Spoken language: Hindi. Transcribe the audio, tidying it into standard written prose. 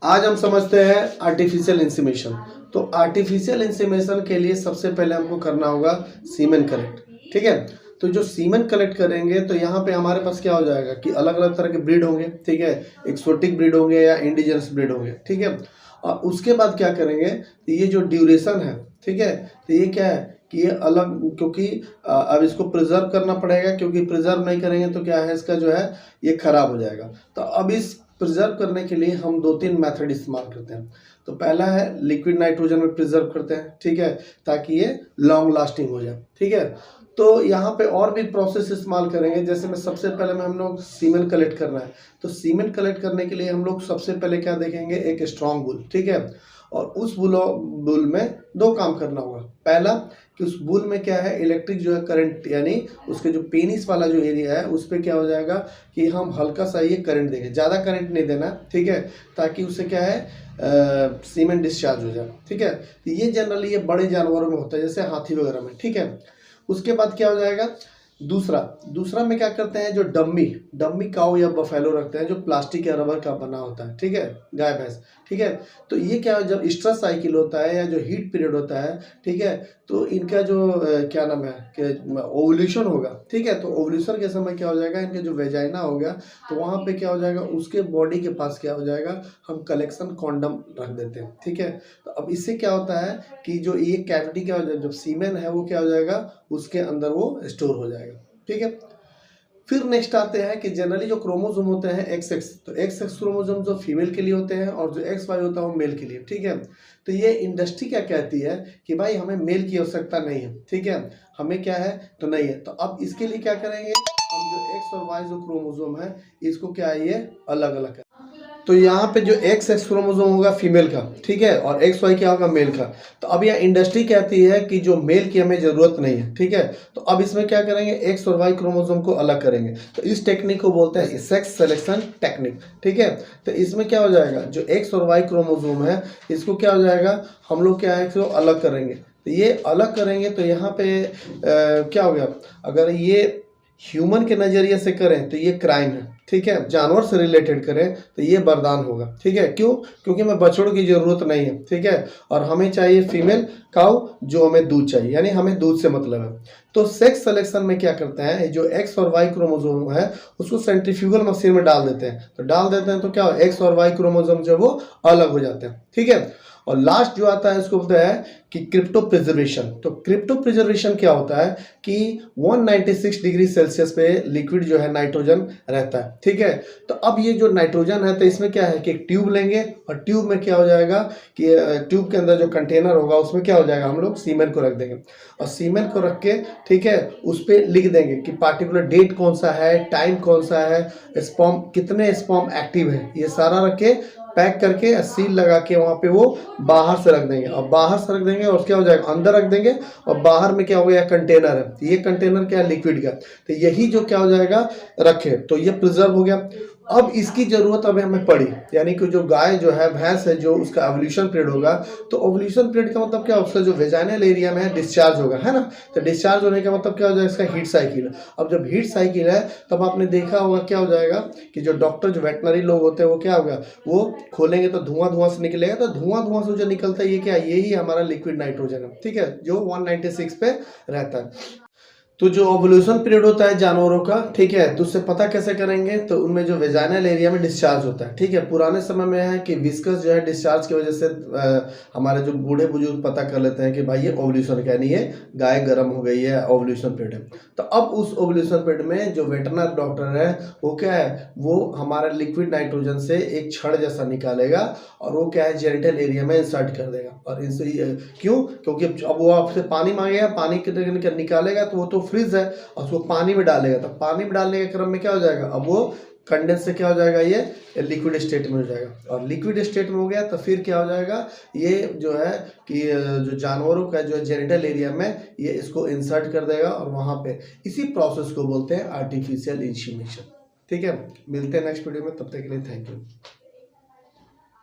आज हम समझते हैं आर्टिफिशियल इंसीमेशन। तो आर्टिफिशियल इंसीमेशन के लिए सबसे पहले हमको करना होगा सीमेन कलेक्ट। ठीक है, तो जो सीमेन कलेक्ट करेंगे तो यहाँ पे हमारे पास क्या हो जाएगा कि अलग अलग तरह के ब्रीड होंगे। ठीक है, एक्सोटिक ब्रीड होंगे या इंडिजिनस ब्रीड होंगे। ठीक है, और उसके बाद क्या करेंगे, तो ये जो ड्यूरेशन है, ठीक है, तो ये क्या है कि ये अलग, क्योंकि अब इसको प्रिजर्व करना पड़ेगा, क्योंकि प्रिजर्व नहीं करेंगे तो क्या है, इसका जो है ये खराब हो जाएगा। तो अब इस प्रिजर्व करने के लिए हम 2-3 मेथड इस्तेमाल करते हैं। तो पहला है लिक्विड नाइट्रोजन में प्रिजर्व करते हैं। ठीक है, ताकि ये लॉन्ग लास्टिंग हो जाए। ठीक है, तो यहाँ पे और भी प्रोसेस इस्तेमाल करेंगे। जैसे में सबसे पहले में हम लोग सीमेन कलेक्ट करना है, तो सीमेन कलेक्ट करने के लिए हम लोग सबसे पहले क्या देखेंगे, एक स्ट्रॉन्ग बुल। ठीक है, और उस बुल में 2 काम करना होगा। पहला कि उस बुल में क्या है, इलेक्ट्रिक जो है करंट, यानी उसके जो पेनिस वाला जो एरिया है उस पर क्या हो जाएगा कि हम हल्का सा ये करंट देंगे, ज़्यादा करंट नहीं देना। ठीक है, ताकि उससे क्या है सीमेंट डिस्चार्ज हो जाए। ठीक है, तो ये जनरली ये बड़े जानवरों में होता है, जैसे हाथी वगैरह में। ठीक है, उसके बाद क्या हो जाएगा, दूसरा में क्या करते हैं, जो डम्मी काऊ या बफेलो रखते हैं, जो प्लास्टिक या रबर का बना होता है। ठीक है, गाय भैंस। ठीक है, तो ये क्या है, जब स्ट्रेस साइकिल होता है या जो हीट पीरियड होता है, ठीक है, तो इनका जो क्या नाम है कि ओवल्यूशन होगा। ठीक है, तो ओवल्यूशन के समय क्या हो जाएगा, इनका जो वेजाइना हो गया तो वहाँ पे क्या हो जाएगा, उसके बॉडी के पास क्या हो जाएगा, हम कलेक्शन कॉन्डम रख देते हैं। ठीक है, तो अब इससे क्या होता है कि जो ये कैविटी क्या हो जाएगा, जब सीमेन है वो क्या हो जाएगा, उसके अंदर वो स्टोर हो जाएगा। ठीक है, फिर नेक्स्ट आते हैं कि जनरली जो क्रोमोसोम होते हैं XX, तो XX क्रोमोसोम जो फीमेल के लिए होते हैं और जो XY होता है वो मेल के लिए। ठीक है, तो ये इंडस्ट्री क्या कहती है कि भाई हमें मेल की आवश्यकता नहीं है। ठीक है, हमें क्या है तो नहीं है। तो अब इसके लिए क्या करेंगे, हम जो X और Y जो क्रोमोसोम है इसको क्या है, ये अलग अलग है। तो यहाँ पे जो XX क्रोमोसोम होगा फीमेल का, ठीक है, और XY क्या होगा, मेल का। तो अब यह इंडस्ट्री कहती है कि जो मेल की हमें जरूरत नहीं है। ठीक है, तो अब इसमें क्या करेंगे, X और Y क्रोमोसोम को अलग करेंगे। तो इस टेक्निक को बोलते हैं सेक्स सिलेक्शन टेक्निक। ठीक है, तो इसमें क्या हो जाएगा, जो X और Y क्रोमोसोम है इसको क्या हो जाएगा, हम लोग क्या है, इसको अलग करेंगे। तो ये अलग करेंगे तो यहाँ पे क्या हो गया, अगर ये ह्यूमन के नज़रिए से करें तो ये क्राइम है। ठीक है, जानवर से रिलेटेड करें तो ये वरदान होगा। ठीक है, क्यों, क्योंकि हमें बछड़ों की ज़रूरत नहीं है। ठीक है, और हमें चाहिए फीमेल काऊ जो हमें दूध चाहिए, यानी हमें दूध से मतलब है। तो सेक्स सिलेक्शन में क्या करते हैं, जो X और Y क्रोमोसोम है उसको सेंट्रीफ्यूगल मशीन में डाल देते हैं। तो डाल देते हैं तो क्या हो, X और Y क्रोमोसोम जो वो अलग हो जाते हैं। ठीक है, और लास्ट जो आता है इसको बोलते हैं कि क्रिप्टो प्रिजर्वेशन। तो क्रिप्टो प्रिजर्वेशन क्या होता है कि 196 डिग्री सेल्सियस पे लिक्विड जो है नाइट्रोजन रहता है। ठीक है, तो अब ये जो नाइट्रोजन है तो इसमें क्या है कि एक ट्यूब लेंगे और ट्यूब में क्या हो जाएगा कि ट्यूब के अंदर जो कंटेनर होगा उसमें क्या हो जाएगा, हम लोग सीमेन को रख देंगे और सीमेन को रख के, ठीक है, उस पर लिख देंगे कि पार्टिकुलर डेट कौन सा है, टाइम कौन सा है, स्पर्म कितने स्पर्म एक्टिव है, ये सारा रख के पैक करके सील लगा के वहाँ पे वो बाहर से रख देंगे। और बाहर से रख देंगे और क्या हो जाएगा, अंदर रख देंगे और बाहर में क्या हो गया, कंटेनर है। ये कंटेनर क्या है, लिक्विड का। तो यही जो क्या हो जाएगा रखे, तो ये प्रिजर्व हो गया। अब इसकी जरूरत अब हमें पड़ी, यानी कि जो गाय जो है, भैंस है, जो उसका एवोल्यूशन पीरियड होगा, तो एवोल्यूशन पीरियड का मतलब क्या, उसका जो वेजाइनल एरिया में है डिस्चार्ज होगा, है ना। तो डिस्चार्ज होने का मतलब क्या हो जाएगा, इसका हीट साइकिल। अब जब हीट साइकिल है तब आपने देखा होगा क्या हो जाएगा कि जो डॉक्टर, जो वेटनरी लोग होते हैं वो क्या होगा, वो खोलेंगे तो धुआं से निकलेगा। तो धुआं से जो निकलता है ये क्या, यही हमारा लिक्विड नाइट्रोजन है। ठीक है, जो 196 पे रहता है। तो जो ओवल्यूशन पीरियड होता है जानवरों का, ठीक है, तो उससे पता कैसे करेंगे, तो उनमें जो वेजाइनल एरिया में डिस्चार्ज होता है। ठीक है, पुराने समय में है कि विस्कस जो है डिस्चार्ज की वजह से हमारे जो बूढ़े बुजुर्ग पता कर लेते हैं कि भाई ये ओवल्यूशन का, यानी ये गाय गर्म हो गई है, ओवल्यूशन पीरियड है। तो अब उस ओवल्यूशन पीरियड में जो वेटरनरी डॉक्टर है वो क्या है, वो हमारा लिक्विड नाइट्रोजन से एक छड़ जैसा निकालेगा और वो क्या है, जेनिटल एरिया में इंसर्ट कर देगा। और क्यों, क्योंकि अब वो आपसे पानी मांगेगा, पानी निकालेगा तो वो तो फ्रीज है और उसको पानी में डालेगा। तो पानी में डालने के क्रम में क्या हो जाएगा, अब वो कंडेंस से क्या हो जाएगा, ये लिक्विड स्टेट में हो जाएगा। और लिक्विड स्टेट में हो गया तो फिर क्या हो जाएगा, ये जो है कि जो जानवरों का जो जेनिटल एरिया में ये इसको इंसर्ट कर देगा और वहाँ पे इसी प्रोसेस को बोलते हैं आर्टिफिशियल इंसीमेशन। ठीक है, मिलते हैं नेक्स्ट वीडियो में, तब तक के लिए थैंक यू।